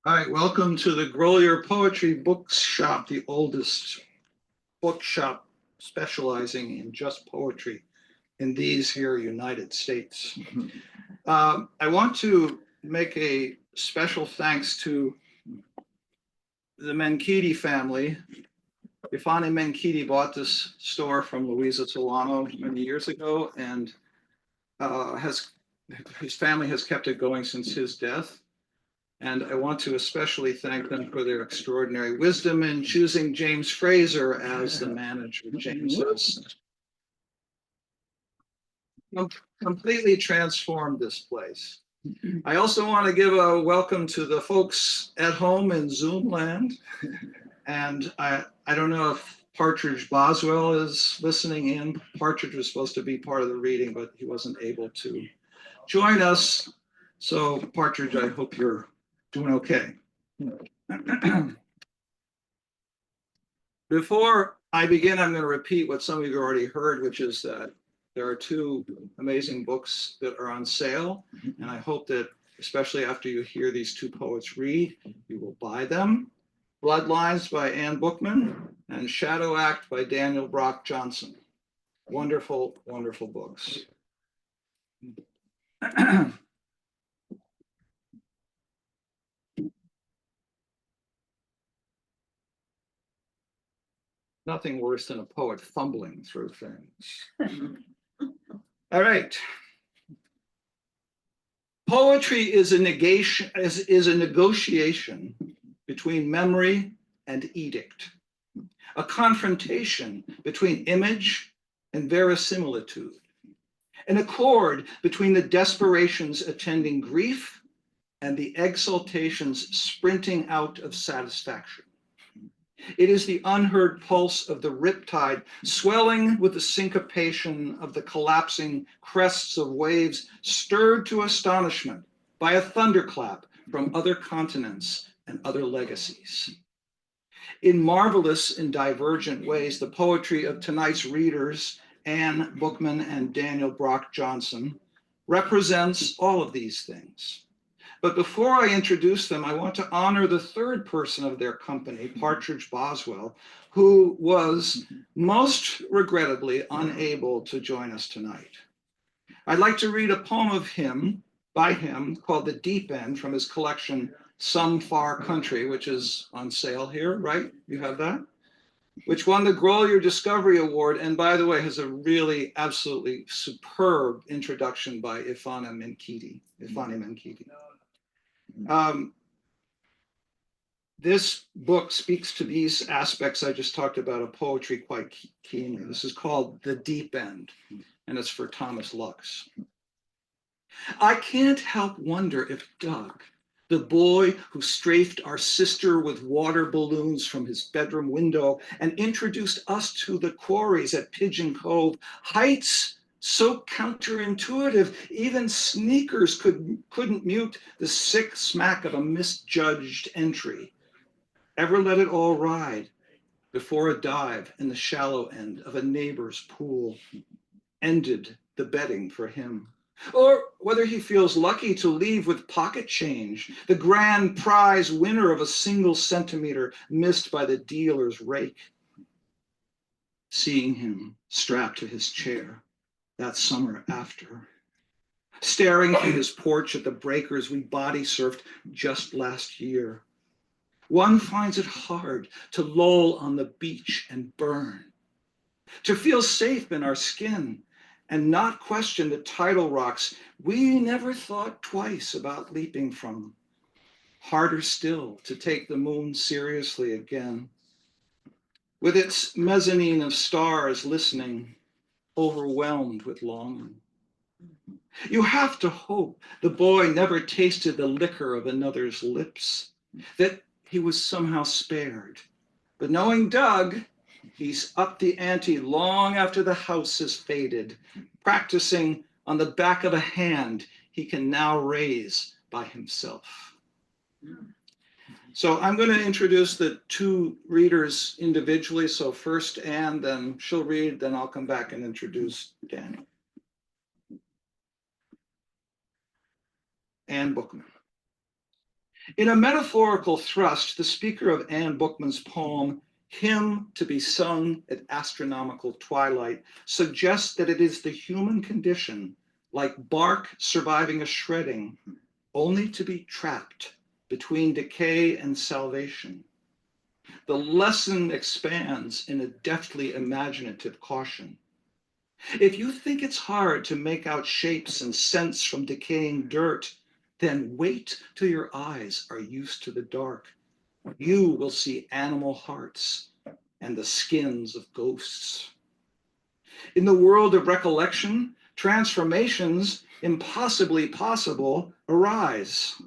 All right, welcome to the Grolier Poetry Bookshop, the oldest bookshop specializing in just poetry in these here United States. I want to make a special thanks to the Menchidi family. Ifani Menchidi bought this store from Louisa Solano many years ago, and his family has kept it going since his death. And I want to especially thank them for their extraordinary wisdom in choosing James Fraser as the manager. James has completely transformed this place. I also want to give a welcome to the folks at home in Zoom land. And I don't know if Partridge Boswell is listening in. Partridge was supposed to be part of the reading, but he wasn't able to join us. So Partridge, I hope you're doing okay. Before I begin, I'm going to repeat what some of you already heard, which is that there are two amazing books that are on sale. And I hope that, especially after you hear these two poets read, you will buy them. Bloodlines by Anne Bookman and Shadow Act by Daniel Brock Johnson. Wonderful, wonderful books. Nothing worse than a poet fumbling through things. All right. Poetry is a negotiation between memory and edict, a confrontation between image and verisimilitude, an accord between the desperations attending grief and the exaltations sprinting out of satisfaction. It is the unheard pulse of the riptide swelling with the syncopation of the collapsing crests of waves stirred to astonishment by a thunderclap from other continents and other legacies. In marvelous and divergent ways, the poetry of tonight's readers, Anne Bookman and Daniel Brock Johnson, represents all of these things. But before I introduce them, I want to honor the third person of their company, Partridge Boswell, who was most regrettably unable to join us tonight. I'd like to read a poem by him called The Deep End from his collection, Some Far Country, which is on sale here, right? You have that? Which won the Grolier Discovery Award, and by the way, has a really absolutely superb introduction by Ifani Menchidi. This book speaks to these aspects I just talked about of poetry quite keenly. This is called The Deep End, and it's for Thomas Lux. I can't help wonder if Doug, the boy who strafed our sister with water balloons from his bedroom window and introduced us to the quarries at Pigeon Cove, heights so counterintuitive, even sneakers couldn't mute the sick smack of a misjudged entry. Ever let it all ride before a dive in the shallow end of a neighbor's pool ended the betting for him. Or whether he feels lucky to leave with pocket change, the grand prize winner of a single centimeter missed by the dealer's rake. Seeing him strapped to his chair that summer after, staring from his porch at the breakers we body surfed just last year, one finds it hard to loll on the beach and burn, to feel safe in our skin and not question the tidal rocks we never thought twice about leaping from. Harder still to take the moon seriously again, with its mezzanine of stars listening, overwhelmed with longing. You have to hope the boy never tasted the liquor of another's lips, that he was somehow spared. But knowing Doug, he's up the ante long after the house has faded, practicing on the back of a hand he can now raise by himself. So I'm going to introduce the two readers individually. So first Anne, then she'll read, then I'll come back and introduce Daniel. Anne Bookman. In a metaphorical thrust, the speaker of Anne Bookman's poem, Hymn to be Sung at Astronomical Twilight, suggests that it is the human condition, like bark surviving a shredding, only to be trapped between decay and salvation. The lesson expands in a deftly imaginative caution. If you think it's hard to make out shapes and scents from decaying dirt, then wait till your eyes are used to the dark. You will see animal hearts and the skins of ghosts. In the world of recollection, transformations impossibly possible arise.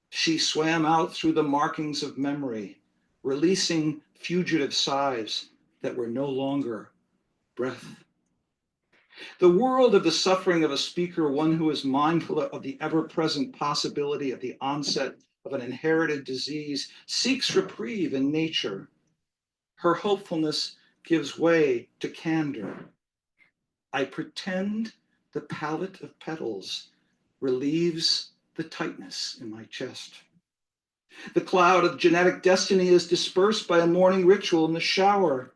She swam out through the markings of memory, releasing fugitive sighs that were no longer breath. The world of the suffering of a speaker, one who is mindful of the ever-present possibility of the onset of an inherited disease, seeks reprieve in nature. Her hopefulness gives way to candor. I pretend the palette of petals relieves the tightness in my chest. The cloud of genetic destiny is dispersed by a morning ritual in the shower.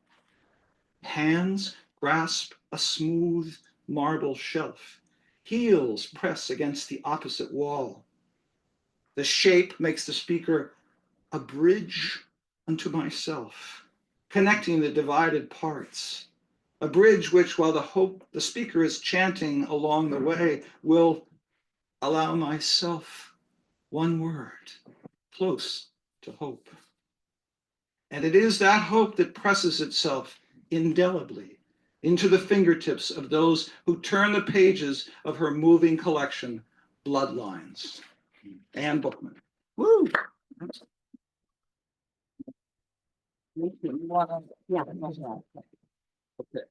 Hands grasp a smooth marble shelf. Heels press against the opposite wall. The shape makes the speaker a bridge unto myself, connecting the divided parts. A bridge which, while the speaker is chanting along the way, will allow myself one word, close to hope. And it is that hope that presses itself indelibly into the fingertips of those who turn the pages of her moving collection, Bloodlines. Anne Bookman. Woo! Yeah. Okay.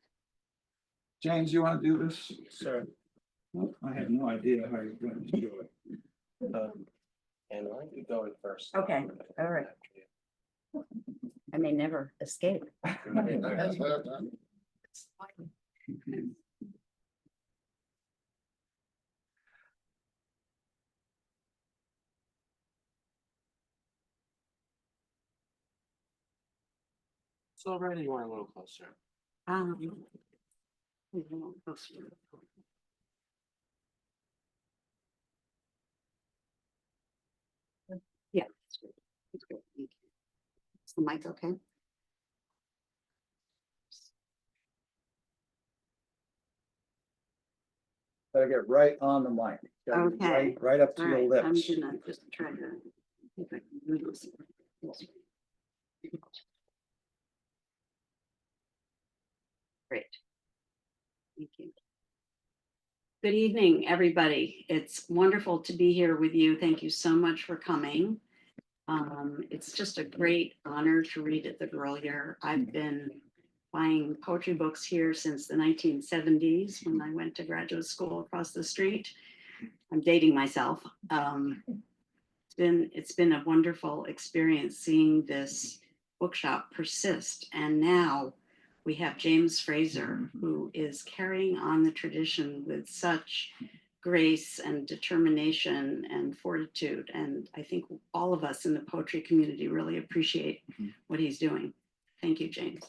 James, you want to do this? Sure. I have no idea how you're going to do it. And why don't you go in first? Okay, all right. I may never escape. So Randy, you want a little closer? Yeah. That's great. Thank you. Is the mic okay? Gotta get right on the mic. Gotta get Okay. Right up to All your right, I'm lips. gonna just try to. See if I can move this. Great. Thank you. Good evening, everybody. It's wonderful to be here with you. Thank you so much for coming. It's just a great honor to read at the Grolier. I've been buying poetry books here since the 1970s when I went to graduate school across the street. I'm dating myself. It's been a wonderful experience seeing this bookshop persist. And now we have James Fraser, who is carrying on the tradition with such grace and determination and fortitude. And I think all of us in the poetry community really appreciate what he's doing. Thank you, James.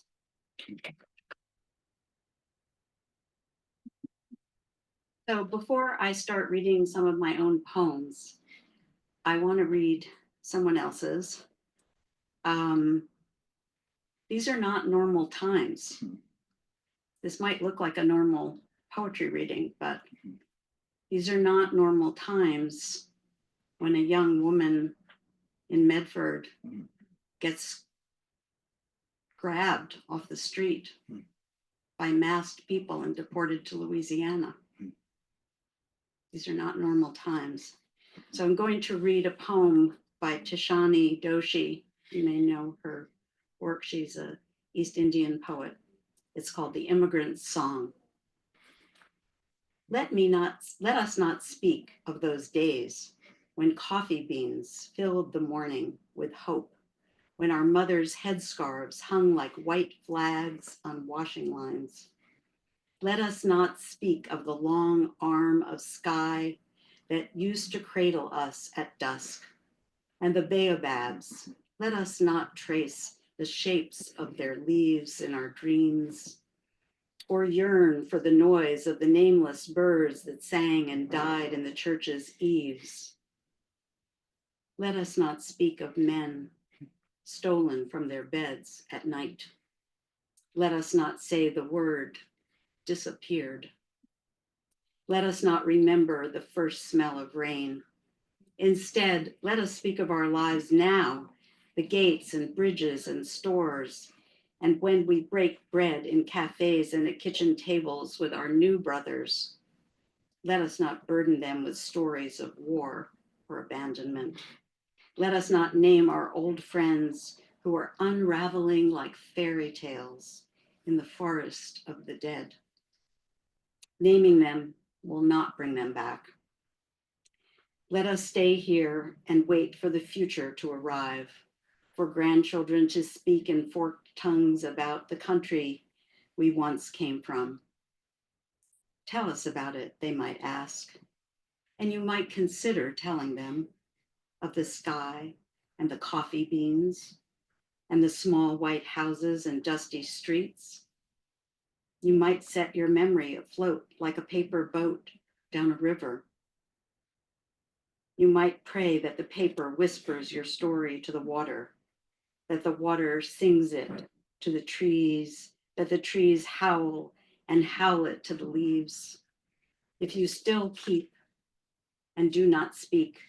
So before I start reading some of my own poems, I want to read someone else's. These are not normal times. This might look like a normal poetry reading, but these are not normal times when a young woman in Medford gets grabbed off the street by masked people and deported to Louisiana. These are not normal times. So I'm going to read a poem by Tishani Doshi. You may know her work. She's an East Indian poet. It's called The Immigrant's Song. Let us not speak of those days when coffee beans filled the morning with hope, when our mothers' headscarves hung like white flags on washing lines. Let us not speak of the long arm of sky that used to cradle us at dusk, And the baobabs, let us not trace the shapes of their leaves in our dreams, or yearn for the noise of the nameless birds that sang and died in the church's eaves. Let us not speak of men stolen from their beds at night. Let us not say the word disappeared. Let us not remember the first smell of rain. Instead, let us speak of our lives now, the gates and bridges and stores, and when we break bread in cafes and at kitchen tables with our new brothers. Let us not burden them with stories of war or abandonment. Let us not name our old friends who are unraveling like fairy tales in the forest of the dead. Naming them will not bring them back. Let us stay here and wait for the future to arrive, for grandchildren to speak in forked tongues about the country we once came from. Tell us about it, they might ask, and you might consider telling them of the sky and the coffee beans and the small white houses and dusty streets. You might set your memory afloat like a paper boat down a river. You might pray that the paper whispers your story to the water, that the water sings it to the trees, that the trees howl and howl it to the leaves. If you still keep and do not speak,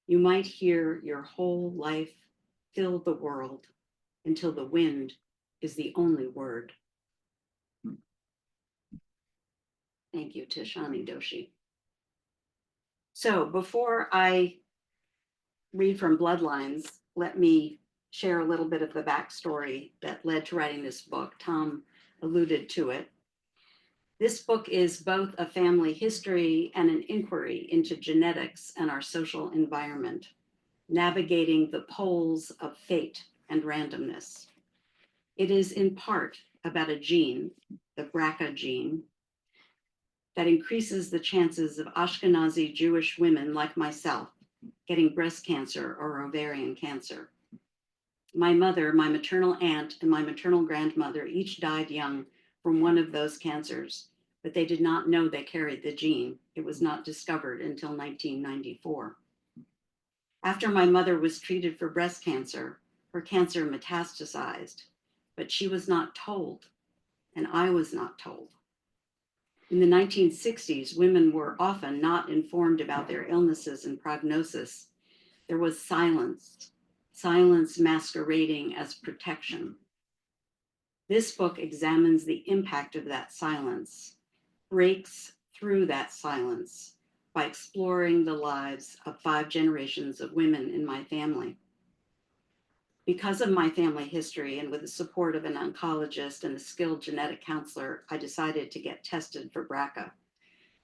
you might hear your whole life fill the world until the wind is the only word. Thank you, Tishani Doshi. So before I read from Bloodlines, let me share a little bit of the backstory that led to writing this book. Tom alluded to it. This book is both a family history and an inquiry into genetics and our social environment, navigating the poles of fate and randomness. It is in part about a gene, the BRCA gene, that increases the chances of Ashkenazi Jewish women like myself getting breast cancer or ovarian cancer. My mother, my maternal aunt, and my maternal grandmother each died young from one of those cancers, but they did not know they carried the gene. It was not discovered until 1994. After my mother was treated for breast cancer, her cancer metastasized, but she was not told, and I was not told. In the 1960s, women were often not informed about their illnesses and prognosis. There was silence masquerading as protection. This book examines the impact of that silence, breaks through that silence by exploring the lives of 5 generations of women in my family. Because of my family history and with the support of an oncologist and a skilled genetic counselor, I decided to get tested for BRCA.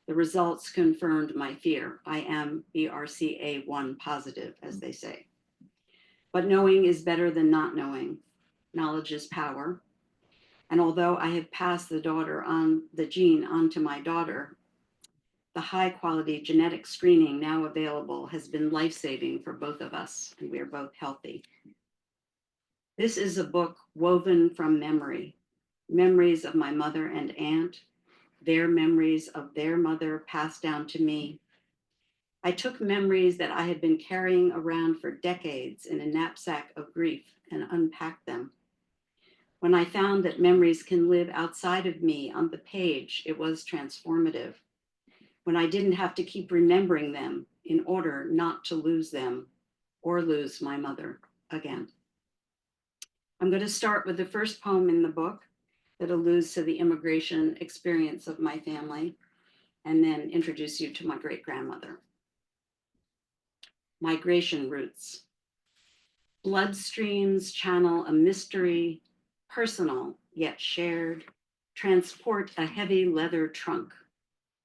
The results confirmed my fear. I am BRCA1 positive, as they say. But knowing is better than not knowing. Knowledge is power. And although I have passed the gene on to my daughter, the high quality genetic screening now available has been life-saving for both of us, and we are both healthy. This is a book woven from memory, memories of my mother and aunt, their memories of their mother passed down to me. I took memories that I had been carrying around for decades in a knapsack of grief and unpacked them. When I found that memories can live outside of me on the page, it was transformative. When I didn't have to keep remembering them in order not to lose them or lose my mother again. I'm going to start with the first poem in the book that alludes to the immigration experience of my family, and then introduce you to my great-grandmother. Migration routes. Bloodstreams channel a mystery, personal yet shared, transport a heavy leather trunk,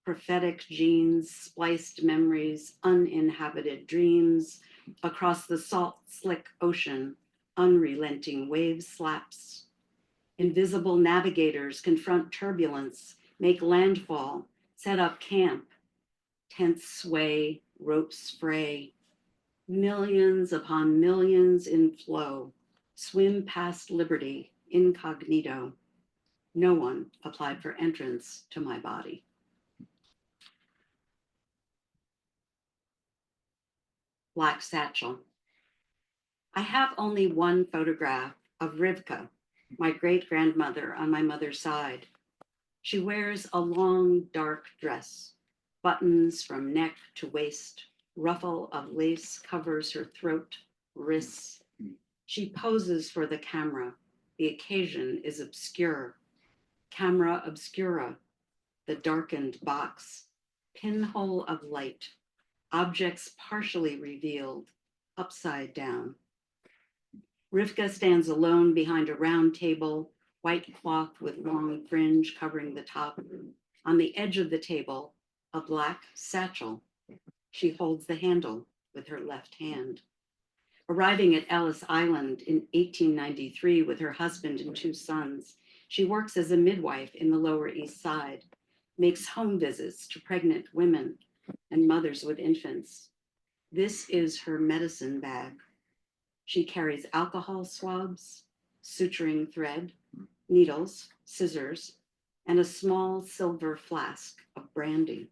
prophetic genes, spliced memories, uninhabited dreams, across the salt slick ocean, unrelenting wave slaps. Invisible navigators confront turbulence, make landfall, set up camp, tents sway, ropes fray. Millions upon millions in flow swim past liberty incognito. No one applied for entrance to my body. Black Satchel. I have only one photograph of Rivka, my great-grandmother on my mother's side. She wears a long, dark dress, buttons from neck to waist, ruffle of lace covers her throat, wrists. She poses for the camera. The occasion is obscure. Camera obscura, the darkened box, pinhole of light, objects partially revealed, upside down. Rivka stands alone behind a round table, white cloth with long fringe covering the top. On the edge of the table, a black satchel. She holds the handle with her left hand. Arriving at Ellis Island in 1893 with her husband and 2 sons, she works as a midwife in the Lower East Side, makes home visits to pregnant women and mothers with infants. This is her medicine bag. She carries alcohol swabs, suturing thread, needles, scissors, and a small silver flask of brandy.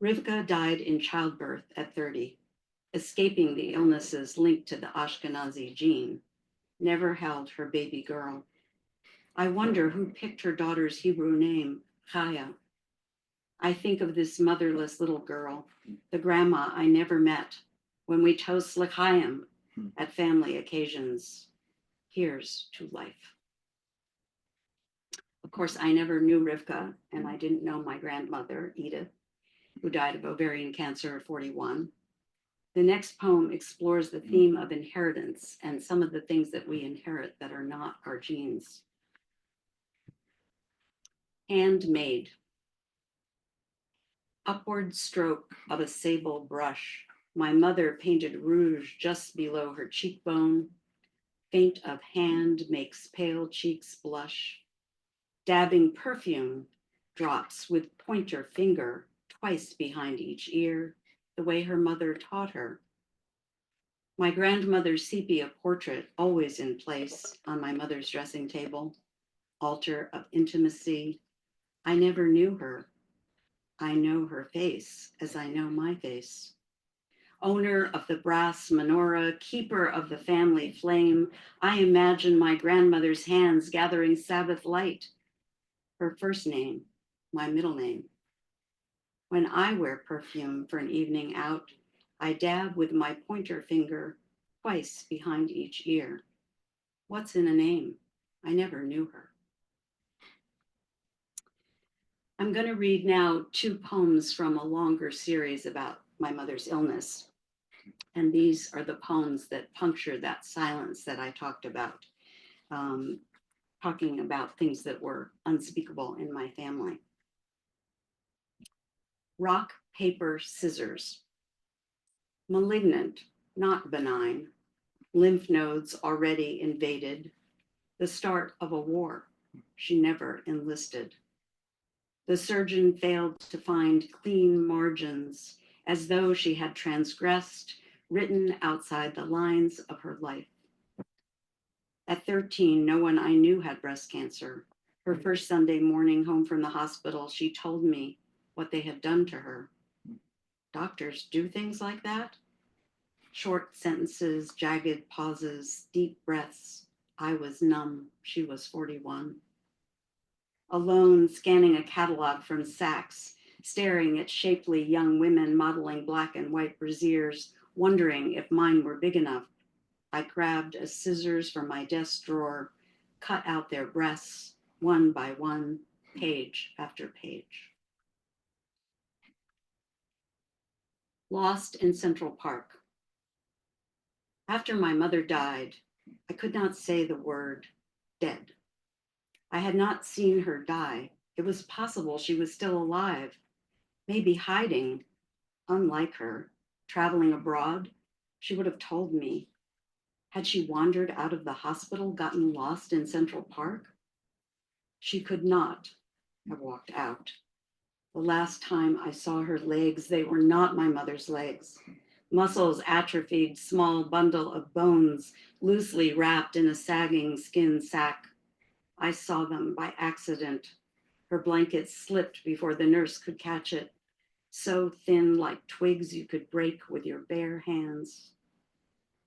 Rivka died in childbirth at 30, escaping the illnesses linked to the Ashkenazi gene, never held her baby girl. I wonder who picked her daughter's Hebrew name, Chaya. I think of this motherless little girl, the grandma I never met, when we toast l'chaim at family occasions. Here's to life. Of course, I never knew Rivka, and I didn't know my grandmother, Edith, who died of ovarian cancer at 41. The next poem explores the theme of inheritance and some of the things that we inherit that are not our genes. Handmade. Upward stroke of a sable brush. My mother painted rouge just below her cheekbone. Faint of hand makes pale cheeks blush. Dabbing perfume drops with pointer finger twice behind each ear, the way her mother taught her. My grandmother's sepia portrait always in place on my mother's dressing table. Altar of intimacy. I never knew her. I know her face as I know my face. Owner of the brass menorah, keeper of the family flame, I imagine my grandmother's hands gathering Sabbath light. Her first name, my middle name. When I wear perfume for an evening out, I dab with my pointer finger twice behind each ear. What's in a name? I never knew her. I'm going to read now 2 poems from a longer series about my mother's illness. And these are the poems that puncture that silence that I talked about, talking about things that were unspeakable in my family. Rock, paper, scissors. Malignant, not benign. Lymph nodes already invaded. The start of a war. She never enlisted. The surgeon failed to find clean margins, as though she had transgressed, written outside the lines of her life. At 13, no one I knew had breast cancer. Her first Sunday morning home from the hospital, she told me what they had done to her. Doctors do things like that? Short sentences, jagged pauses, deep breaths. I was numb. She was 41. Alone, scanning a catalog from Saks, staring at shapely young women modeling black and white brasiers, wondering if mine were big enough. I grabbed a scissors from my desk drawer, cut out their breasts, one by one, page after page. Lost in Central Park. After my mother died, I could not say the word dead. I had not seen her die. It was possible she was still alive, maybe hiding. Unlike her, traveling abroad, she would have told me. Had she wandered out of the hospital, gotten lost in Central Park? She could not have walked out. The last time I saw her legs, they were not my mother's legs. muscles atrophied, small bundle of bones loosely wrapped in a sagging skin sack. I saw them by accident. Her blanket slipped before the nurse could catch it, so thin like twigs you could break with your bare hands.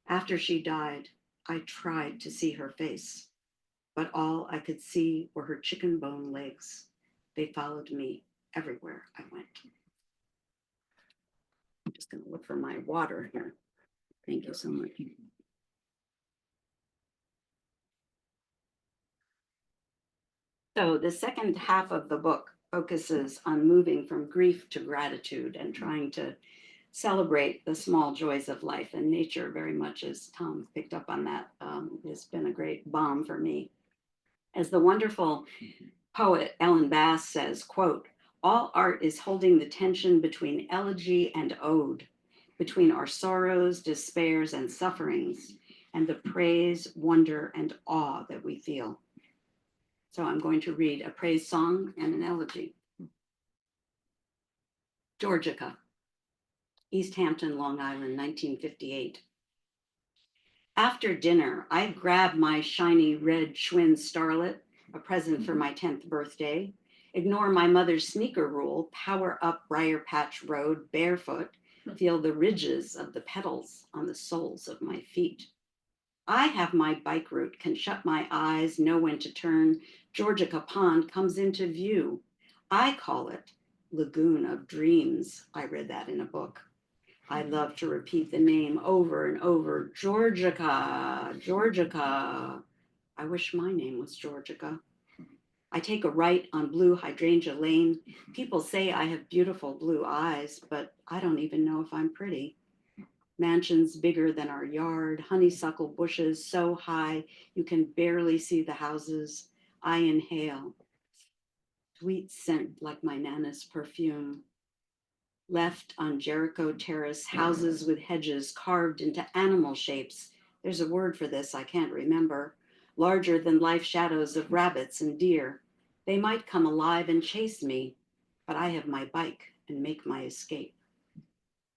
After she died, I tried to see her face, but all I could see were her chicken bone legs. They followed me everywhere I went. I'm just going to look for my water here. Thank you so much. So the second half of the book focuses on moving from grief to gratitude and trying to celebrate the small joys of life, and nature, very much as Tom picked up on that, has been a great balm for me. As the wonderful poet Ellen Bass says, quote, "All art is holding the tension between elegy and ode, between our sorrows, despairs, and sufferings, and the praise, wonder, and awe that we feel." So I'm going to read a praise song and an elegy. Georgica, East Hampton, Long Island, 1958. After dinner, I grab my shiny red Schwinn Starlet, a present for my 10th birthday, ignore my mother's sneaker rule, power up Briar Patch Road barefoot, feel the ridges of the pedals on the soles of my feet. I have my bike route, can shut my eyes, know when to turn. Georgica Pond comes into view. I call it Lagoon of Dreams. I read that in a book. I love to repeat the name over and over. Georgica, Georgica. I wish my name was Georgica. I take a right on Blue Hydrangea Lane. People say I have beautiful blue eyes, but I don't even know if I'm pretty. Mansions bigger than our yard, honeysuckle bushes so high you can barely see the houses. I inhale. Sweet scent like my Nana's perfume. Left on Jericho Terrace, houses with hedges carved into animal shapes. There's a word for this, I can't remember. Larger than life shadows of rabbits and deer. They might come alive and chase me, but I have my bike and make my escape.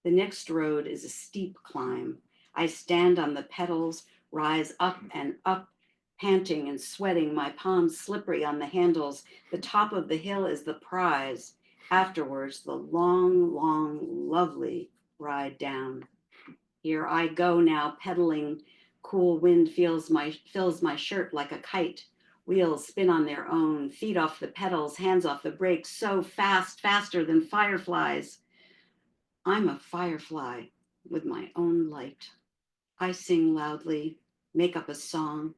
The next road is a steep climb. I stand on the pedals, rise up and up, panting and sweating, my palms slippery on the handles. The top of the hill is the prize. Afterwards, the long, long, lovely ride down. Here I go now, pedaling. Cool wind fills my shirt like a kite. Wheels spin on their own, feet off the pedals, hands off the brakes, so fast, faster than fireflies. I'm a firefly with my own light. I sing loudly, make up a song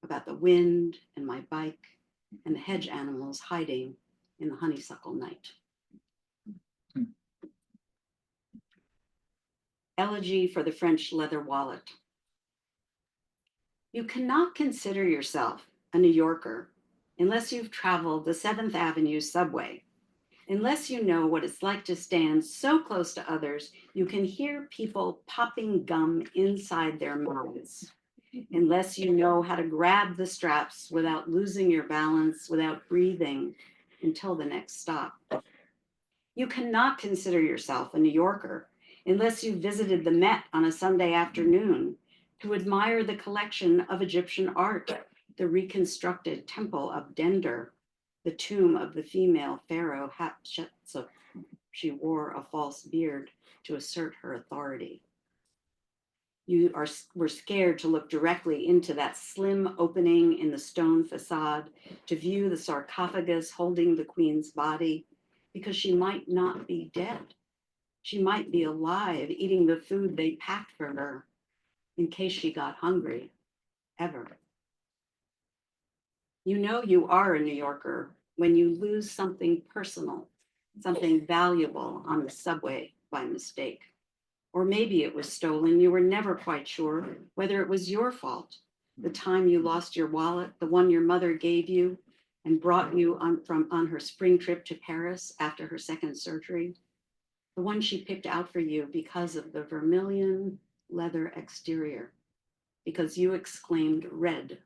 about the wind and my bike and the hedge animals hiding in the honeysuckle night. Elegy for the French leather wallet. You cannot consider yourself a New Yorker unless you've traveled the 7th Avenue subway. Unless you know what it's like to stand so close to others, you can hear people popping gum inside their mouths. Unless you know how to grab the straps without losing your balance, without breathing until the next stop. You cannot consider yourself a New Yorker unless you visited the Met on a Sunday afternoon to admire the collection of Egyptian art, the reconstructed temple of Dender, the tomb of the female pharaoh Hatshepsut. She wore a false beard to assert her authority. You were scared to look directly into that slim opening in the stone facade to view the sarcophagus holding the queen's body, because she might not be dead. She might be alive, eating the food they packed for her in case she got hungry, ever. You know you are a New Yorker when you lose something personal, something valuable on the subway by mistake. Or maybe it was stolen. You were never quite sure whether it was your fault. The time you lost your wallet, the one your mother gave you and brought you on her spring trip to Paris after her second surgery. The one she picked out for you because of the vermilion leather exterior, because you exclaimed red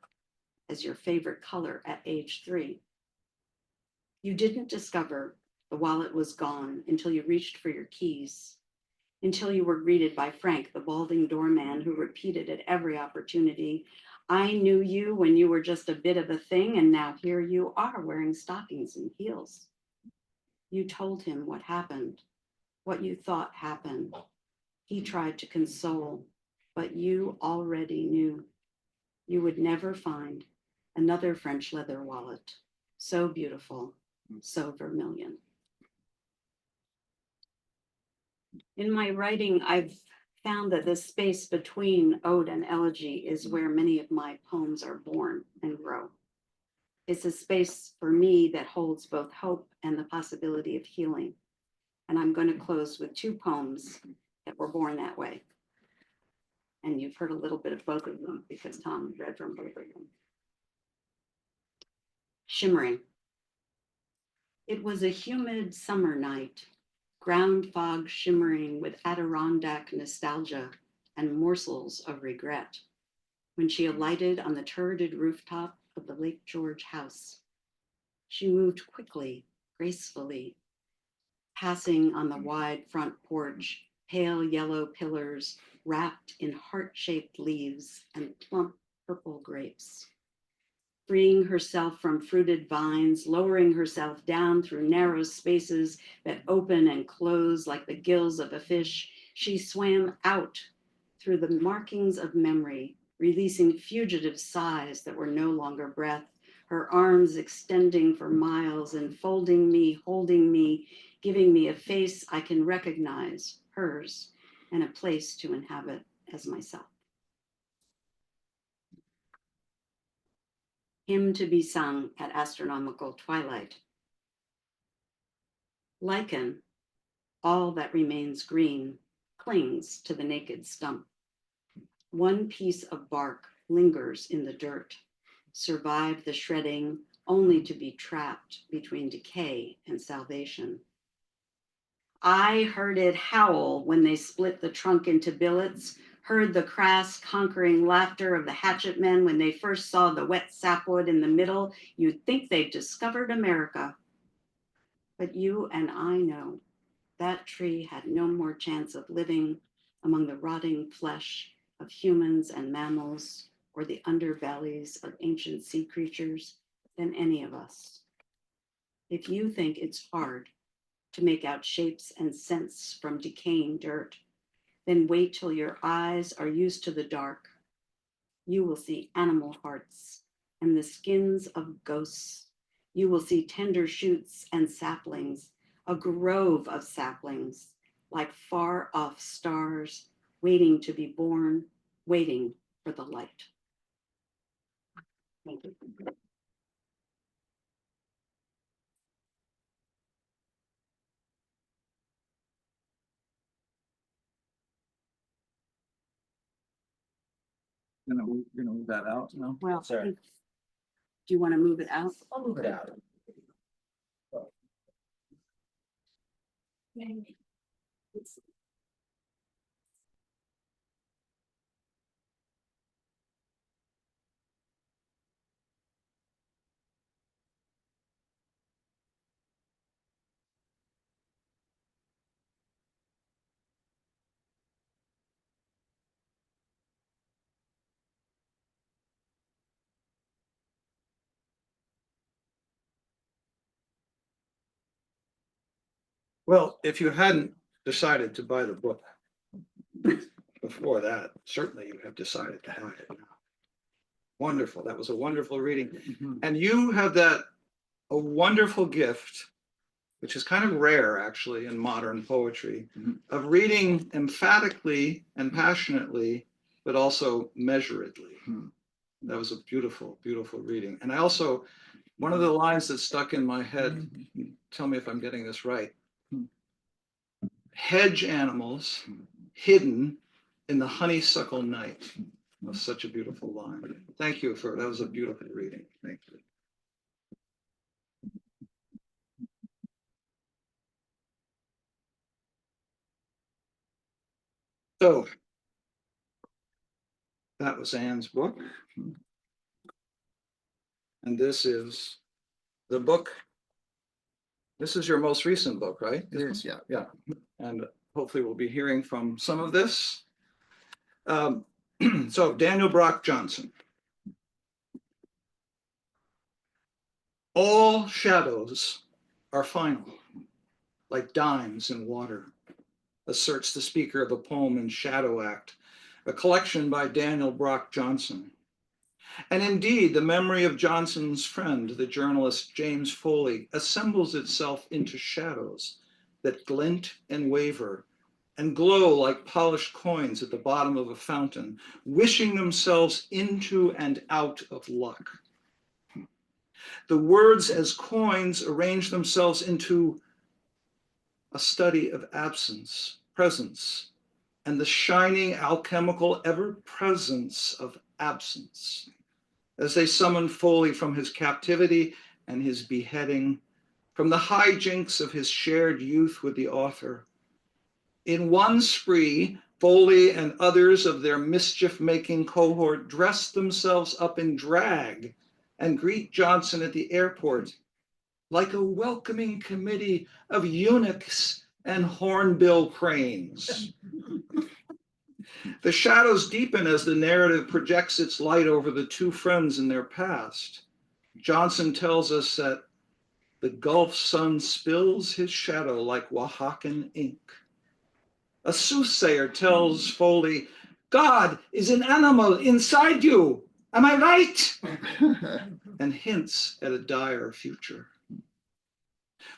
as your favorite color at age 3. You didn't discover the wallet was gone until you reached for your keys. until you were greeted by Frank, the balding doorman who repeated at every opportunity, I knew you when you were just a bit of a thing, and now here you are wearing stockings and heels. You told him what happened, what you thought happened. He tried to console, but you already knew. You would never find another French leather wallet so beautiful, so vermilion. In my writing, I've found that the space between ode and elegy is where many of my poems are born and grow. It's a space for me that holds both hope and the possibility of healing. And I'm going to close with two poems that were born that way. And you've heard a little bit of both of them because Tom read from both of them. Shimmering. It was a humid summer night, ground fog shimmering with Adirondack nostalgia and morsels of regret, when she alighted on the turreted rooftop of the Lake George house. She moved quickly, gracefully, passing on the wide front porch, pale yellow pillars wrapped in heart-shaped leaves and plump purple grapes. Freeing herself from fruited vines, lowering herself down through narrow spaces that open and close like the gills of a fish, she swam out through the markings of memory, releasing fugitive sighs that were no longer breath, her arms extending for miles, enfolding me, holding me, giving me a face I can recognize, hers, and a place to inhabit as myself. Hymn to be sung at astronomical twilight. Lichen, all that remains green, clings to the naked stump. One piece of bark lingers in the dirt, survived the shredding only to be trapped between decay and salvation. I heard it howl when they split the trunk into billets, heard the crass, conquering laughter of the hatchet men when they first saw the wet sapwood in the middle. You'd think they'd discovered America. But you and I know that tree had no more chance of living among the rotting flesh of humans and mammals or the underbellies of ancient sea creatures than any of us. If you think it's hard to make out shapes and scents from decaying dirt, then wait till your eyes are used to the dark. You will see animal hearts and the skins of ghosts. You will see tender shoots and saplings, a grove of saplings, like far off stars, waiting to be born, waiting for the light. Thank you. You're gonna move that out now? Well, Sir. do you want to move it out? I'll move it out. Well, if you hadn't decided to buy the book before that, certainly you have decided to have it now. Wonderful. That was a wonderful reading. And you have a wonderful gift, which is kind of rare actually in modern poetry, of reading emphatically and passionately, but also measuredly. That was a beautiful, beautiful reading. And I also, one of the lines that stuck in my head, tell me if I'm getting this right. Hedge animals hidden in the honeysuckle night. That was such a beautiful line. Thank you that was a beautiful reading. Thank you. So that was Anne's book. And this is the book. This is your most recent book, right? It is, yeah. Yeah. And hopefully we'll be hearing from some of this. So Daniel Brock Johnson. All shadows are final, like dimes in water, asserts the speaker of a poem in Shadow Act, a collection by Daniel Brock Johnson. And indeed, the memory of Johnson's friend, the journalist James Foley, assembles itself into shadows that glint and waver and glow like polished coins at the bottom of a fountain, wishing themselves into and out of luck. The words as coins arrange themselves into a study of absence, presence, and the shining alchemical ever-presence of absence, as they summon Foley from his captivity and his beheading, from the hijinks of his shared youth with the author. In one spree, Foley and others of their mischief-making cohort dress themselves up in drag and greet Johnson at the airport like a welcoming committee of eunuchs and hornbill cranes. The shadows deepen as the narrative projects its light over the two friends in their past. Johnson tells us that the Gulf sun spills his shadow like Oaxacan ink. A soothsayer tells Foley, God is an animal inside you. Am I right? And hints at a dire future.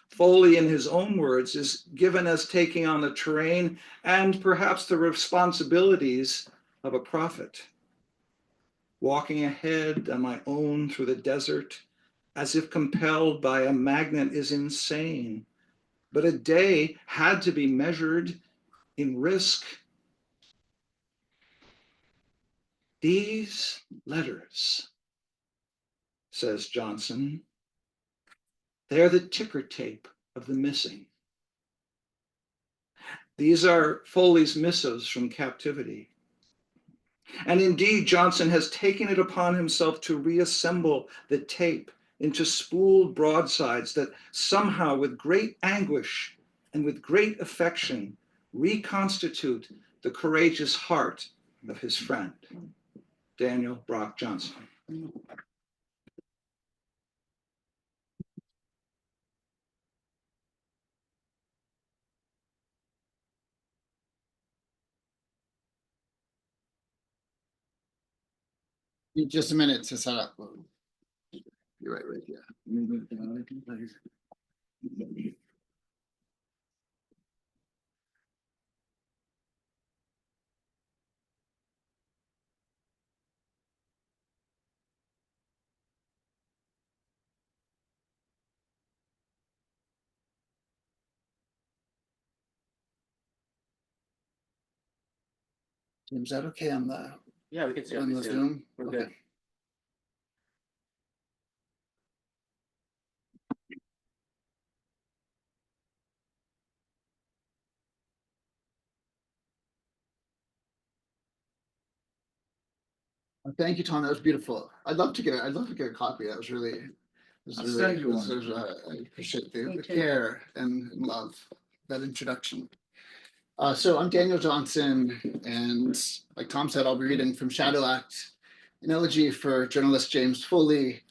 Foley, in his own words, is given as taking on the terrain and perhaps the responsibilities of a prophet. Walking ahead on my own through the desert, as if compelled by a magnet, is insane. But a day had to be measured in risk. These letters, says Johnson, they're the ticker tape of the missing. These are Foley's missives from captivity. And indeed, Johnson has taken it upon himself to reassemble the tape into spooled broadsides that somehow, with great anguish and with great affection, reconstitute the courageous heart of his friend, Daniel Brock Johnson. Just a minute to set up. You're right here. Is that okay on the Yeah, we can see on the Zoom? We're Okay. good. Thank you, Tom. That was beautiful. I'd love to get a copy. That was really, I'll send you one. I appreciate Me the too. care and love that introduction. So I'm Daniel Johnson, and like Tom said, I'll be reading from Shadow Act, an elegy for journalist James Foley.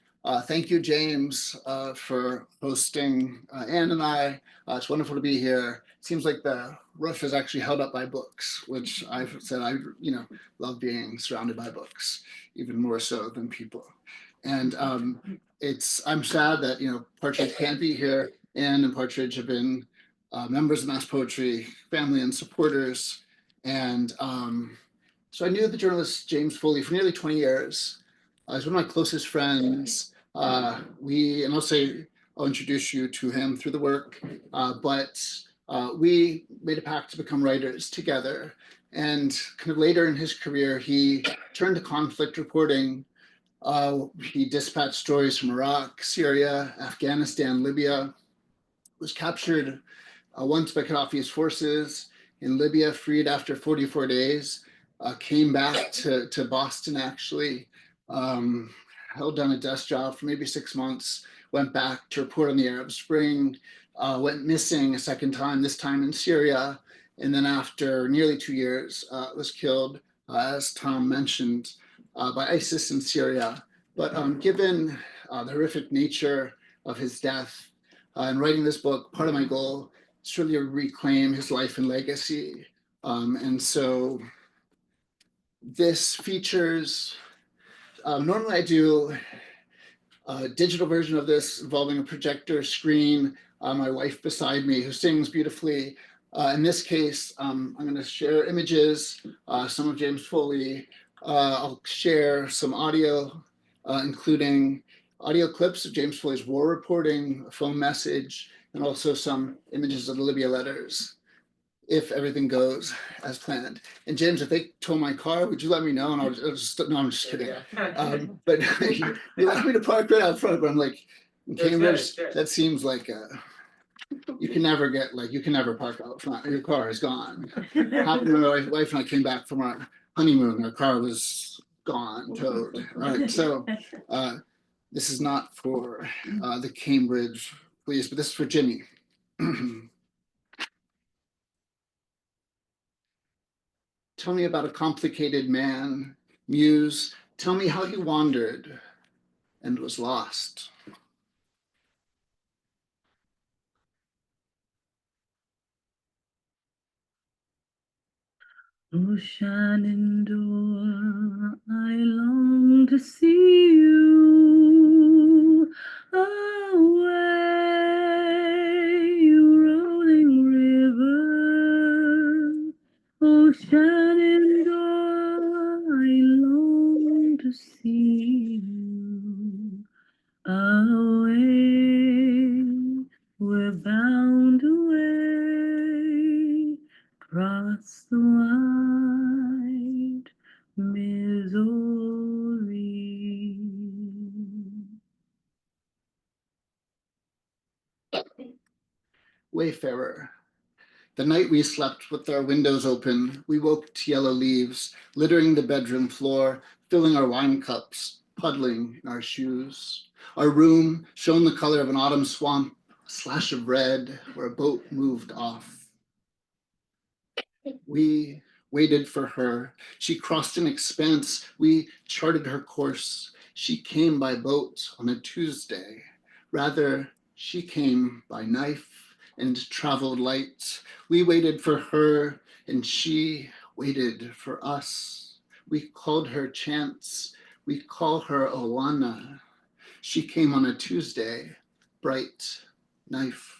Thank you, James, for hosting Anne and I. It's wonderful to be here. It seems like the roof is actually held up by books, which I've said I love being surrounded by books, even more so than people. And I'm sad that Partridge can't be here. Anne and Partridge have been members of Mass Poetry, family and supporters. And so I knew the journalist James Foley for nearly 20 years. He's one of my closest friends. I'll introduce you to him through the work, but we made a pact to become writers together. And kind of later in his career, he turned to conflict reporting. He dispatched stories from Iraq, Syria, Afghanistan, Libya, was captured once by Gaddafi's forces in Libya, freed after 44 days, came back to Boston actually, held down a desk job for maybe 6 months, went back to report on the Arab Spring, went missing a second time, this time in Syria, And then after nearly 2 years, was killed, as Tom mentioned, by ISIS in Syria. But given the horrific nature of his death, in writing this book, part of my goal is really to reclaim his life and legacy. And so this features, normally I do a digital version of this involving a projector screen, my wife beside me who sings beautifully. In this case, I'm going to share images, some of James Foley. I'll share some audio, including audio clips of James Foley's war reporting, a phone message, and also some images of the Libya letters, if everything goes as planned. And James, if they tow my car, would you let me know? And I'll just, no, I'm just kidding. But you allowed me to park right out front, but I'm like, in Cambridge, that seems like you can never park out front. Your car is gone. Happened when my wife and I came back from our honeymoon, our car was gone, towed. Right. So this is not for the Cambridge police, but this is for Jimmy. Tell me about a complicated man, muse. Tell me how he wandered and was lost. Oh, Shenandoah, I long to see you away, you rolling river. Oh, Shenandoah, I long to see you away, we're bound away across the wide Missouri. Wayfarer. The night we slept with our windows open, we woke to yellow leaves, littering the bedroom floor, filling our wine cups, puddling in our shoes. Our room shone the color of an autumn swamp, a slash of red where a boat moved off. We waited for her. She crossed an expanse. We charted her course. She came by boat on a Tuesday. Rather, she came by knife and traveled light. We waited for her, and she waited for us. We called her Chance. We call her Owana. She came on a Tuesday, bright knife.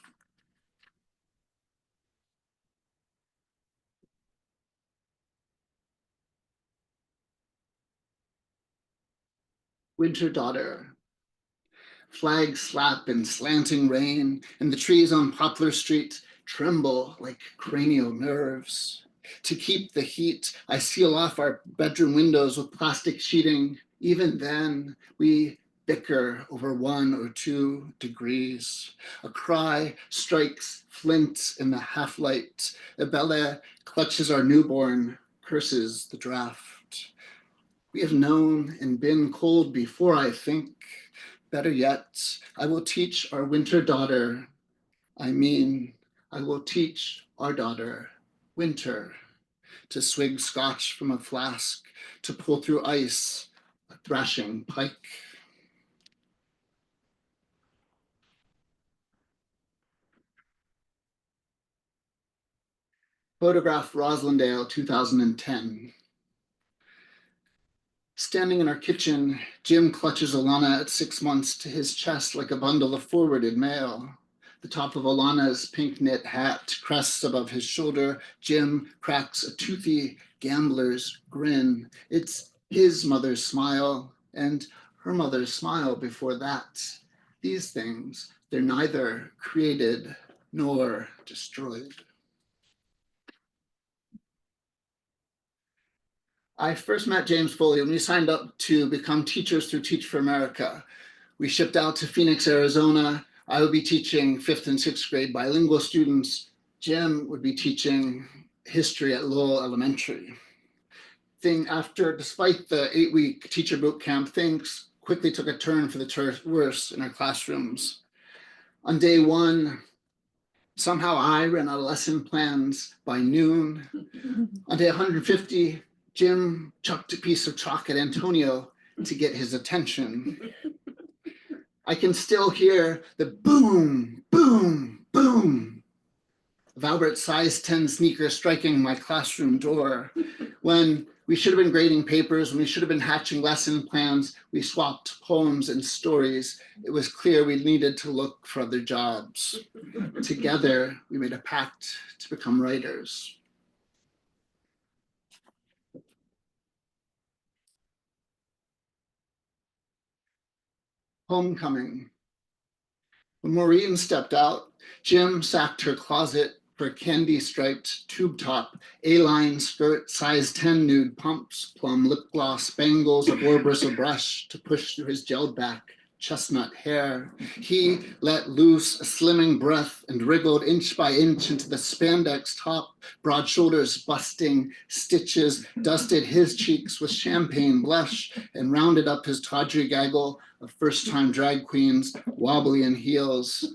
Winter Daughter. Flags slap in slanting rain, and the trees on Poplar Street tremble like cranial nerves. To keep the heat, I seal off our bedroom windows with plastic sheeting. Even then, we bicker over 1 or 2 degrees. A cry strikes flint in the half-light. Abella clutches our newborn, curses the draft. We have known and been cold before, I think. Better yet, I will teach our winter daughter, I will teach our daughter, Winter, to swig scotch from a flask, to pull through ice, a thrashing pike. Photograph Roslindale, 2010. Standing in our kitchen, Jim clutches Alana at 6 months to his chest like a bundle of forwarded mail. The top of Alana's pink knit hat crests above his shoulder. Jim cracks a toothy gambler's grin. It's his mother's smile and her mother's smile before that. These things, they're neither created nor destroyed. I first met James Foley when we signed up to become teachers through Teach for America. We shipped out to Phoenix, Arizona. I would be teaching 5th and 6th grade bilingual students. Jim would be teaching history at Lowell Elementary. Despite the 8-week teacher boot camp, things quickly took a turn for the worse in our classrooms. On day 1, Somehow I ran out of lesson plans by noon. On day 150, Jim chucked a piece of chalk at Antonio to get his attention. I can still hear the boom, boom, boom of Albert's size 10 sneaker striking my classroom door. When we should have been grading papers, when we should have been hatching lesson plans, we swapped poems and stories. It was clear we needed to look for other jobs. Together, we made a pact to become writers. Homecoming. When Maureen stepped out, Jim sacked her closet for a candy-striped tube top, A-line skirt, size 10 nude pumps, plum lip gloss, bangles, a boar bristle brush to push through his gelled back chestnut hair. He let loose a slimming breath and wriggled inch by inch into the spandex top, broad shoulders busting, stitches, dusted his cheeks with champagne blush, and rounded up his tawdry gaggle of first-time drag queens, wobbly in heels.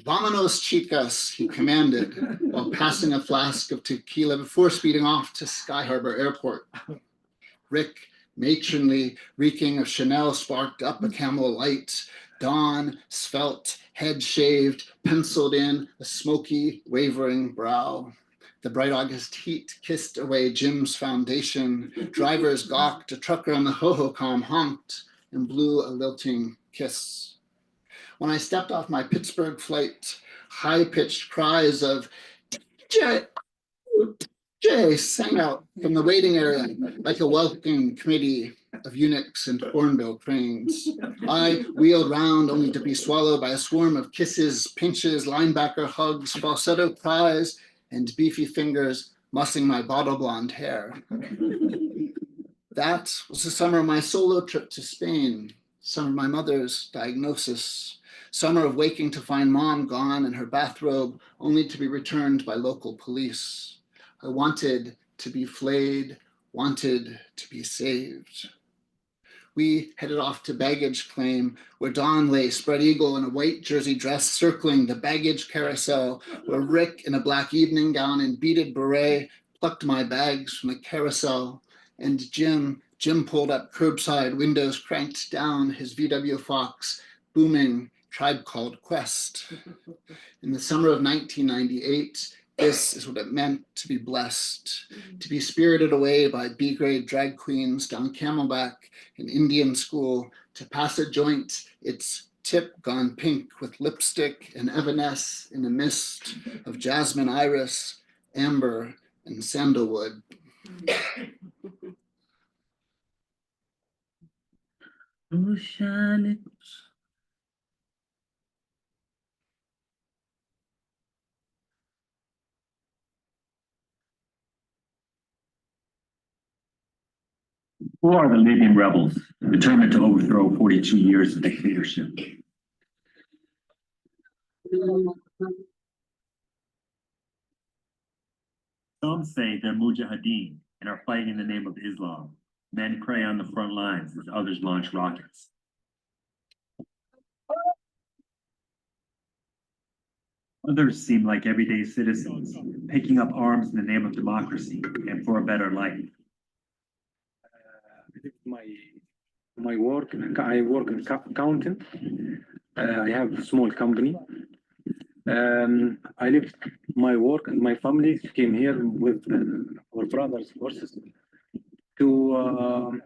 Vámonos, chicas, he commanded, while passing a flask of tequila before speeding off to Sky Harbor Airport. Rick, matronly, reeking of Chanel, sparked up a Camel Light. Dawn, svelte, head shaved, penciled in a smoky, wavering brow. The bright August heat kissed away Jim's foundation. Drivers gawked, a trucker on the ho-ho-com honked and blew a lilting kiss. When I stepped off my Pittsburgh flight, high-pitched cries of "Jay, Jay" sang out from the waiting area like a welcoming committee of eunuchs and hornbill cranes. I wheeled round only to be swallowed by a swarm of kisses, pinches, linebacker hugs, falsetto cries, and beefy fingers mussing my bottle blonde hair. That was the summer of my solo trip to Spain, summer of my mother's diagnosis, summer of waking to find mom gone in her bathrobe, only to be returned by local police. I wanted to be flayed, wanted to be saved. We headed off to baggage claim, where Dawn lay spread eagle in a white jersey dress circling the baggage carousel, where Rick in a black evening gown and beaded beret plucked my bags from the carousel, and Jim pulled up curbside, windows cranked down, his VW Fox booming Tribe Called Quest. In the summer of 1998, this is what it meant to be blessed, to be spirited away by B-grade drag queens down Camelback in Indian school, to pass a joint, its tip gone pink with lipstick and evanesce in a mist of jasmine iris, amber, and sandalwood. Oh, shine it. Who are the Libyan rebels determined to overthrow 42 years of dictatorship? Some say they're mujahideen and are fighting in the name of Islam. Men pray on the front lines as others launch rockets. Others seem like everyday citizens, picking up arms in the name of democracy and for a better life. My work, I work in accountant. I have a small company. I left my work and my family came here with our brothers forces to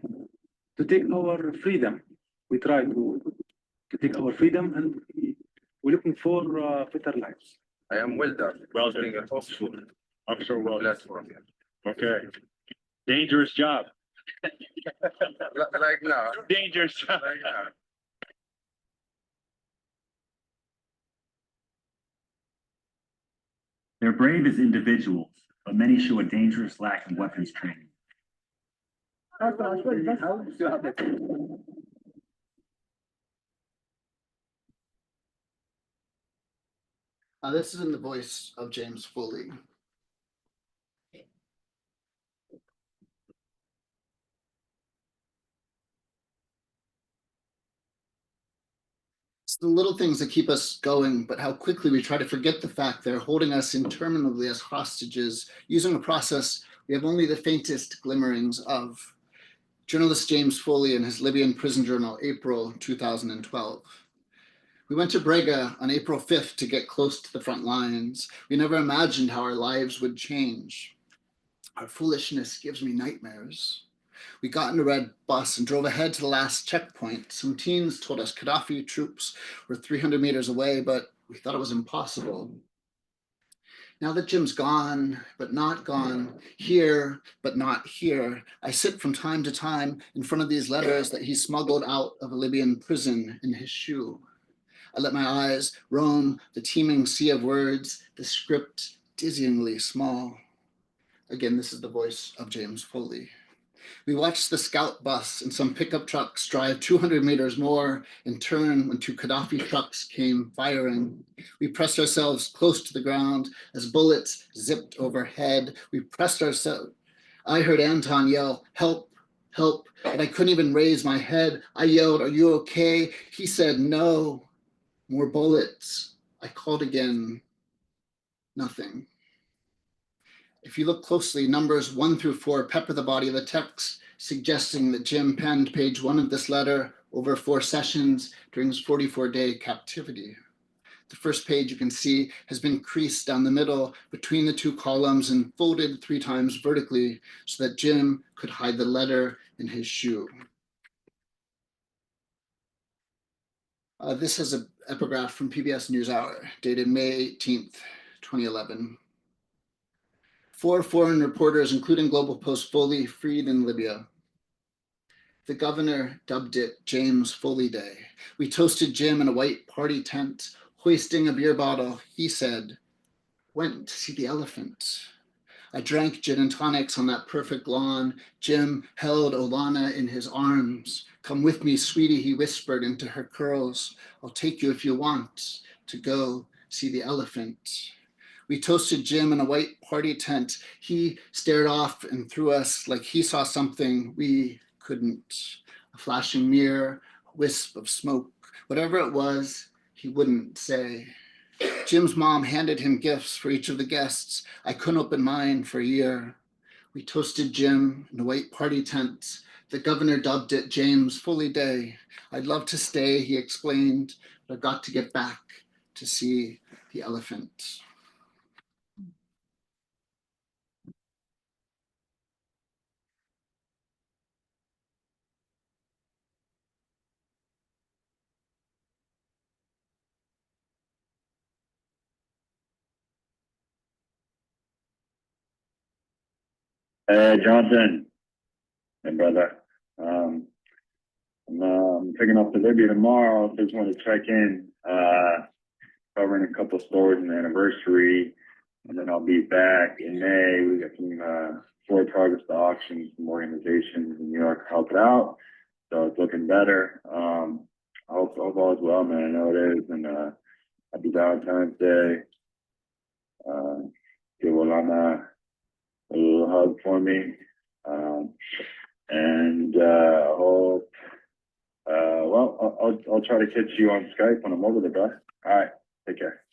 take our freedom. We try to take our freedom and we're looking for better lives. I am welder. Welder. Being a offshore Offshore welding. platform. Okay. Dangerous job. Like now. Dangerous job. Like now. They're brave as individuals, but many show a dangerous lack of weapons training. This is in the voice of James Foley. It's the little things that keep us going, but how quickly we try to forget the fact they're holding us interminably as hostages, using a process we have only the faintest glimmerings of. Journalist James Foley in his Libyan prison journal, April 2012. We went to Brega on April 5th to get close to the front lines. We never imagined how our lives would change. Our foolishness gives me nightmares. We got in a red bus and drove ahead to the last checkpoint. Some teens told us Gaddafi troops were 300 meters away, but we thought it was impossible. Now that Jim's gone, but not gone, here, but not here, I sit from time to time in front of these letters that he smuggled out of a Libyan prison in his shoe. I let my eyes roam the teeming sea of words, the script dizzyingly small. Again, this is the voice of James Foley. We watched the scout bus and some pickup trucks drive 200 meters more and turn when two Gaddafi trucks came firing. We pressed ourselves close to the ground as bullets zipped overhead. We pressed ourselves. I heard Anton yell, "Help, help," and I couldn't even raise my head. I yelled, "Are you okay?" He said, "No." More bullets. I called again. Nothing. If you look closely, numbers 1 through 4 pepper the body of the text, suggesting that Jim penned page 1 of this letter over 4 sessions during his 44-day captivity. The first page, you can see, has been creased down the middle between the 2 columns and folded 3 times vertically so that Jim could hide the letter in his shoe. This is an epigraph from PBS NewsHour, dated May 18th, 2011. 4 foreign reporters, including Global Post Foley, freed in Libya. The governor dubbed it James Foley Day. We toasted Jim in a white party tent, hoisting a beer bottle. He said, "Went to see the elephant." I drank gin and tonics on that perfect lawn. Jim held Olana in his arms. "Come with me, sweetie," he whispered into her curls. "I'll take you if you want to go see the elephant." We toasted Jim in a white party tent. He stared off and through us like he saw something we couldn't. A flashing mirror, a wisp of smoke, whatever it was, he wouldn't say. Jim's mom handed him gifts for each of the guests. I couldn't open mine for a year. We toasted Jim in a white party tent. The governor dubbed it James Foley Day. "I'd love to stay," he explained, "but I've got to get back to see the elephant." Hey, Jonathan, my brother. I'm picking up to Libya tomorrow. Just want to check in, covering a couple stores and the anniversary, and then I'll be back in May. We got some store progress to auction, some organizations in New York help it out, so it's looking better. I hope all is well, man. I know it is, and happy Valentine's Day. Give Olana a little hug for me. And I hope, I'll try to catch you on Skype when I'm over there, bro. All right, take care.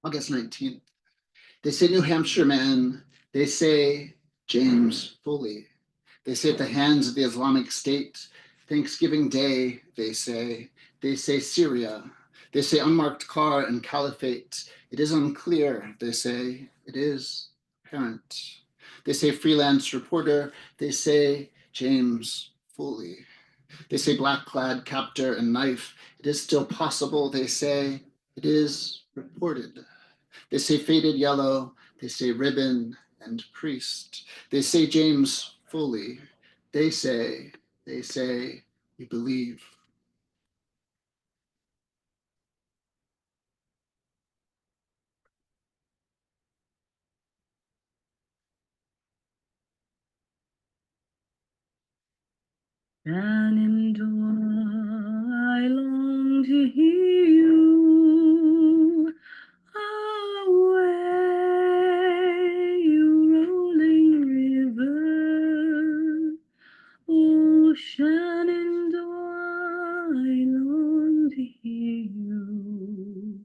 August 19th. They say New Hampshire man. They say James Foley. They say at the hands of the Islamic State. Thanksgiving Day, they say. They say Syria. They say unmarked car and caliphate. It is unclear, they say. It is apparent. They say freelance reporter. They say James Foley. They say black-clad captor and knife. It is still possible, they say. It is reported. They say faded yellow. They say ribbon and priest. They say James Foley. They say, we believe. Shenandoah, I long to hear you. long to hear you.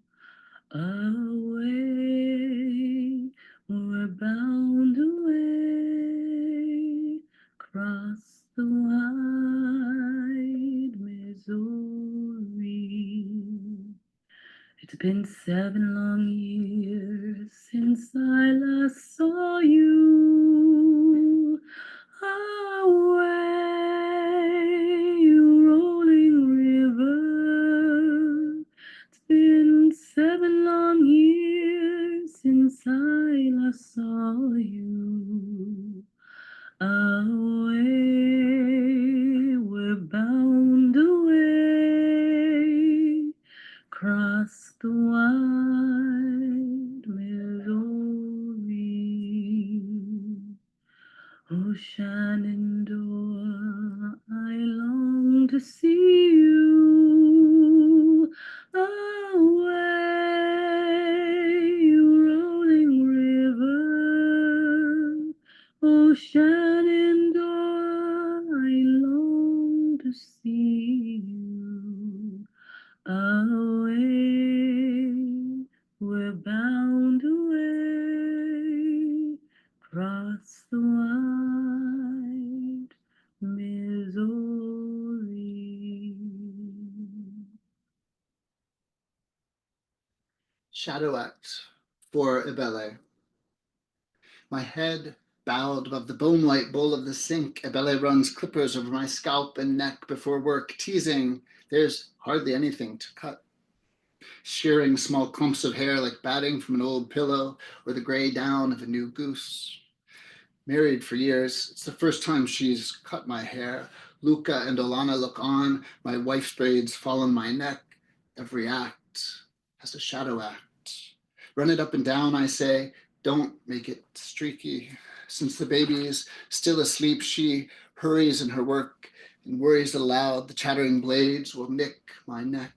Away, we're bound away, across the wide Missouri. It's been 7 long years since I last saw you. Away, you rolling river. It's been 7 long years since I last saw you. Away, we're bound away, across the wide Missouri. Oh, Shenandoah, I long to see you. Away, you rolling river. Oh, Shenandoah, I long to see you. Away, we're bound away, across the wide Missouri. Shadow Act for Ebele. My head bowed above the bone-white bowl of the sink. Ebele runs clippers over my scalp and neck before work, teasing, there's hardly anything to cut. Shearing small clumps of hair like batting from an old pillow or the gray down of a new goose. Married for years, it's the first time she's cut my hair. Luca and Olana look on, my wife's braids fall on my neck. Every act has a shadow act. Run it up and down, I say, don't make it streaky. Since the baby is still asleep, she hurries in her work and worries aloud the chattering blades will nick my neck.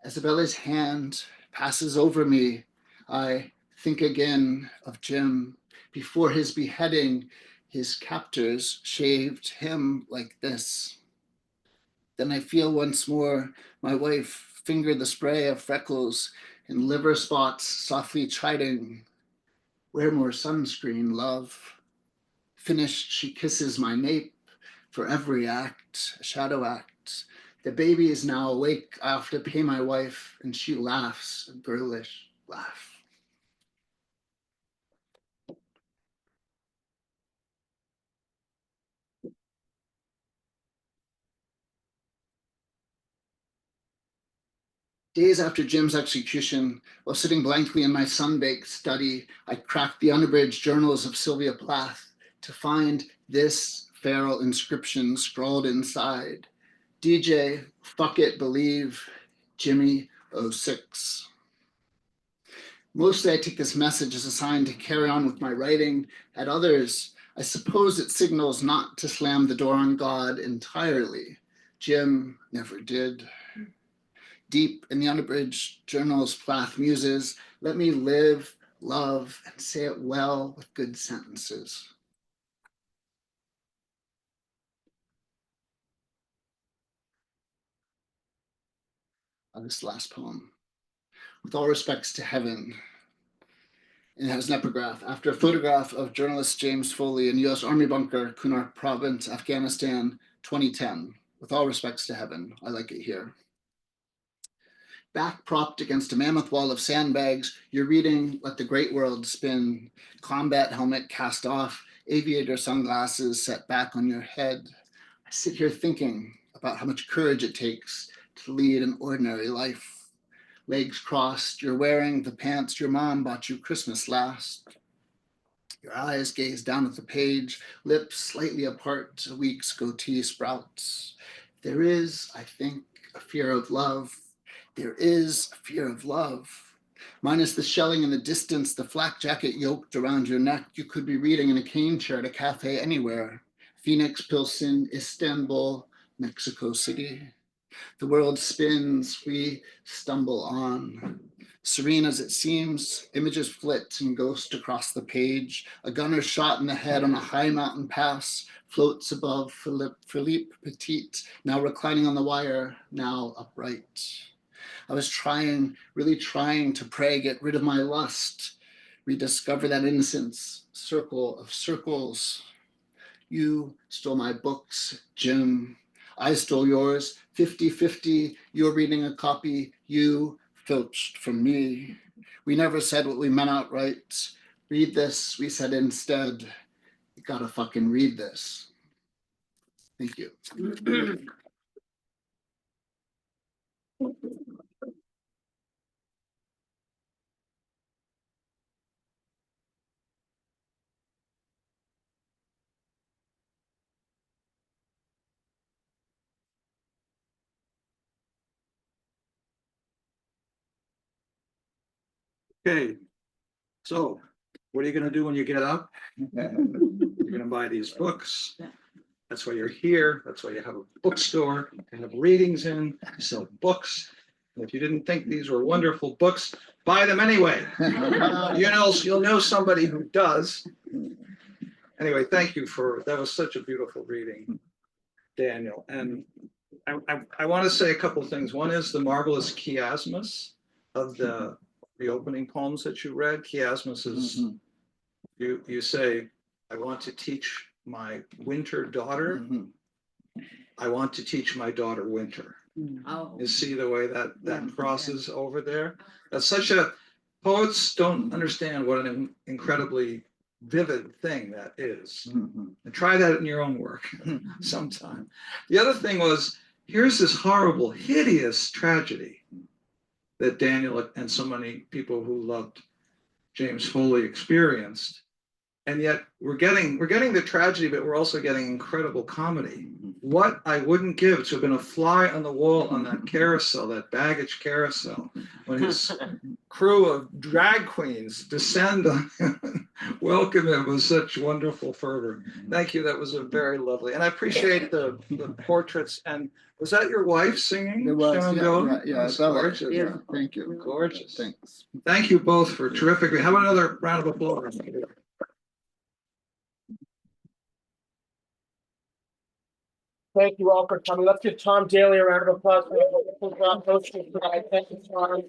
Isabella's hand passes over me. I think again of Jim. Before his beheading, his captors shaved him like this. Then I feel once more my wife finger the spray of freckles and liver spots softly chiding. Wear more sunscreen, love. Finished, she kisses my nape. For every act, a shadow act. The baby is now awake. I have to pay my wife, and she laughs, a girlish laugh. Days after Jim's execution, while sitting blankly in my sun-baked study, I cracked the unabridged journals of Sylvia Plath to find this feral inscription scrawled inside. DJ, fuck it, believe, Jimmy 06. Mostly I take this message as a sign to carry on with my writing. At others, I suppose it signals not to slam the door on God entirely. Jim never did. Deep in the unabridged journals, Plath muses, let me live, love, and say it well with good sentences. This last poem. With all respects to heaven, and it has an epigraph. After a photograph of journalist James Foley in U.S. Army bunker, Kunar Province, Afghanistan, 2010. With all respects to heaven, I like it here. Back propped against a mammoth wall of sandbags, you're reading Let the Great World Spin, combat helmet cast off, aviator sunglasses set back on your head. I sit here thinking about how much courage it takes to lead an ordinary life. Legs crossed, you're wearing the pants your mom bought you Christmas last. Your eyes gaze down at the page, lips slightly apart, a week's goatee sprouts. There is, I think, a fear of love. There is a fear of love. Minus the shelling in the distance, the flak jacket yoked around your neck, you could be reading in a cane chair at a cafe anywhere. Phoenix, Pilsen, Istanbul, Mexico City. The world spins, we stumble on. Serene as it seems, images flit and ghost across the page. A gunner shot in the head on a high mountain pass floats above Philippe Petit, now reclining on the wire, now upright. I was trying, really trying to pray, get rid of my lust, rediscover that innocence, circle of circles. You stole my books, Jim. I stole yours, 50-50. You're reading a copy you filched from me. We never said what we meant outright. Read this, we said instead. You gotta fucking read this. Thank you. Okay, so what are you gonna do when you get up? You're gonna buy these books. That's why you're here. That's why you have a bookstore. You have readings in, you sell books. And if you didn't think these were wonderful books, buy them anyway. You'll know somebody who does. Anyway, thank you that was such a beautiful reading, Daniel. And I want to say a couple things. One is the marvelous chiasmus of the opening poems that you read. Chiasmus is, you say, I want to teach my winter daughter. I want to teach my daughter winter. Oh. You see the way that crosses over there? That's such a, poets don't understand what an incredibly vivid thing that is. And try that in your own work sometime. The other thing was, here's this horrible, hideous tragedy that Daniel and so many people who loved James Foley experienced. And yet we're getting the tragedy, but we're also getting incredible comedy. What I wouldn't give to have been a fly on the wall on that carousel, that baggage carousel, when his crew of drag queens descend on him and welcome him with such wonderful fervor. Thank you. That was a very lovely, and I appreciate the portraits. And was that your wife singing? It was, yeah, it's gorgeous. Yeah, thank you. Gorgeous. Thanks. Thank you both for terrific. How about another round of applause? Thank you all for coming. Let's give Tom Daly a round of applause for the wonderful job hosting tonight. Thank you, Tom.